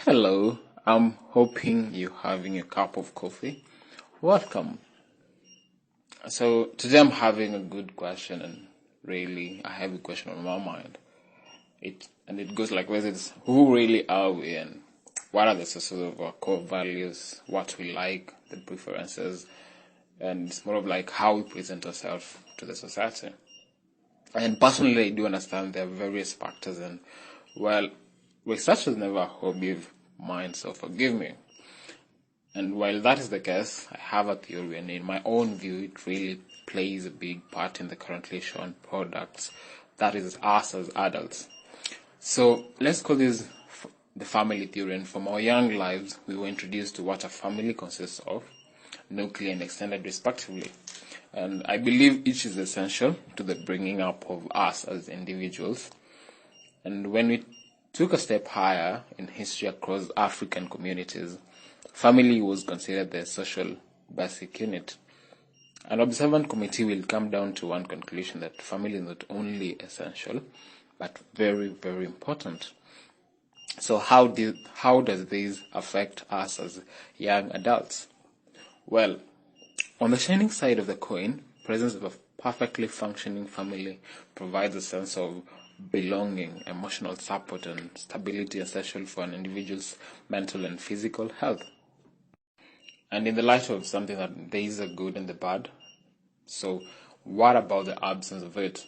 Hello, I'm hoping you're having a cup of coffee. Welcome. So, today I'm having a good question, and really, I have a question on my mind. It goes like this: who really are we, and what are the sources of our core values, what we like, the preferences, and it's more of like how we present ourselves to the society. And personally, I do understand there are various factors, and well, research is never a hobby of mine, so forgive me. And while that is the case, I have a theory, and in my own view, it really plays a big part in the currently shown products. That is us as adults. So let's call this the family theory. And from our young lives, we were introduced to what a family consists of, nuclear and extended respectively. And I believe each is essential to the bringing up of us as individuals. And when we took a step higher in history across African communities, family was considered the social basic unit. An observant committee will come down to one conclusion: that family is not only essential, but very, very important. So how does this affect us as young adults? Well, on the shining side of the coin, presence of a perfectly functioning family provides a sense of belonging, emotional support, and stability essential for an individual's mental and physical health. And in the light of something that there is a good and the bad, so what about the absence of it?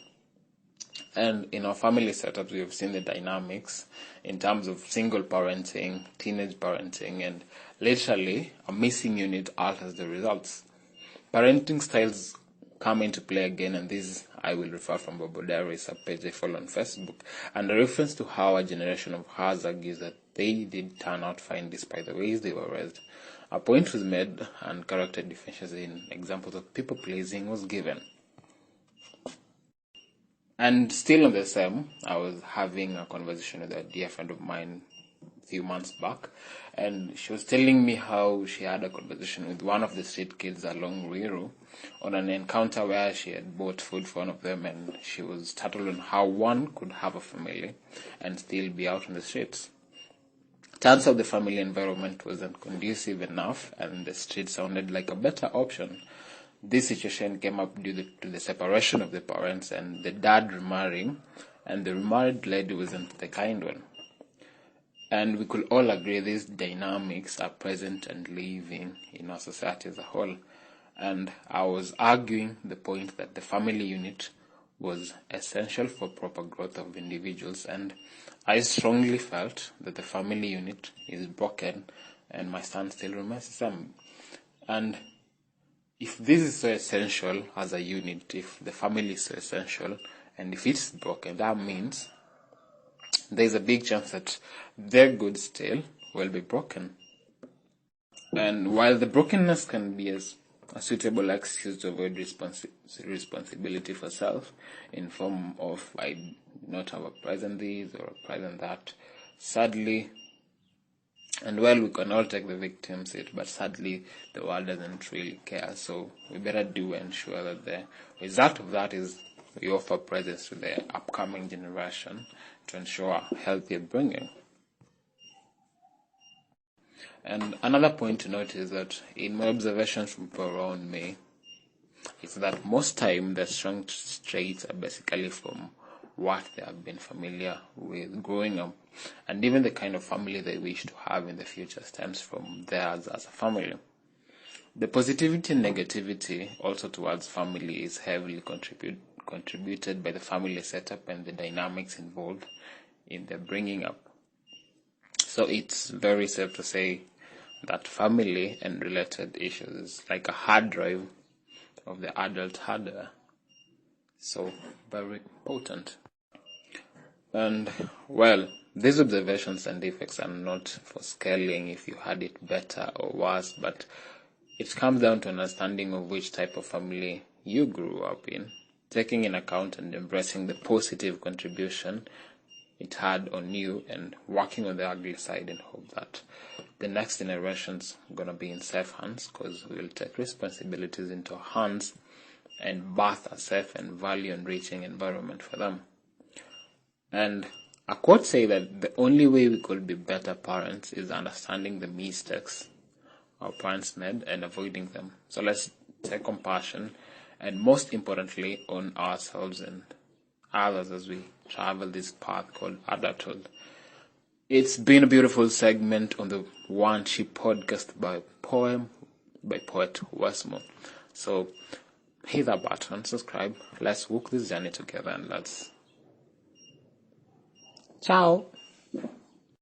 And in our family setups, we have seen the dynamics in terms of single parenting, teenage parenting, and literally a missing unit alters the results. Parenting styles come into play again, and this I will refer from Bobo Diaries, a page I follow on Facebook, and a reference to how a generation of hers argues that they did turn out fine despite the ways they were raised. A point was made, and character deficiency in examples of people pleasing was given. And still on the same, I was having a conversation with a dear friend of mine a few months back, and she was telling me how she had a conversation with one of the street kids along Ruiru on an encounter where she had bought food for one of them, and she was startled on how one could have a family and still be out on the streets. Turns out the family environment wasn't conducive enough, and the street sounded like a better option. This situation came up due to the separation of the parents and the dad remarrying, and the remarried lady wasn't the kind one. And we could all agree these dynamics are present and living in our society as a whole. And I was arguing the point that the family unit was essential for proper growth of individuals, and I strongly felt that the family unit is broken, and my stand still remains the same. And if this is so essential as a unit, if the family is so essential, and if it's broken, that means there's a big chance that their good still will be broken. And while the brokenness can be a suitable excuse to avoid responsibility for self in form of I do not have a present this or a present that, sadly, and well, we can all take the victim seat, but sadly, the world doesn't really care. So we better do ensure that the result of that is we offer presence to the upcoming generation to ensure healthy upbringing. And another point to note is that in my observations from people around me, is that most time the strong traits are basically from what they have been familiar with growing up, and even the kind of family they wish to have in the future stems from theirs as a family. The positivity and negativity also towards family is heavily contributed by the family setup and the dynamics involved in their bringing up. So it's very safe to say that family and related issues is like a hard drive of the adult hardware. So very important. And well, these observations and effects are not for scaling if you had it better or worse, but it comes down to understanding of which type of family you grew up in, taking in account and embracing the positive contribution it had on you, and working on the ugly side in hope that the next generation's gonna be in safe hands, because we'll take responsibilities into our hands and birth a safe and value-enriching environment for them. And A quote say that the only way we could be better parents is understanding the mistakes our parents made and avoiding them. So let's take compassion and most importantly on ourselves and others as we travel this path called adulthood. It's been a beautiful segment on the One Sheep podcast by poet Westmore. So hit that button, subscribe, let's walk this journey together and let's ciao.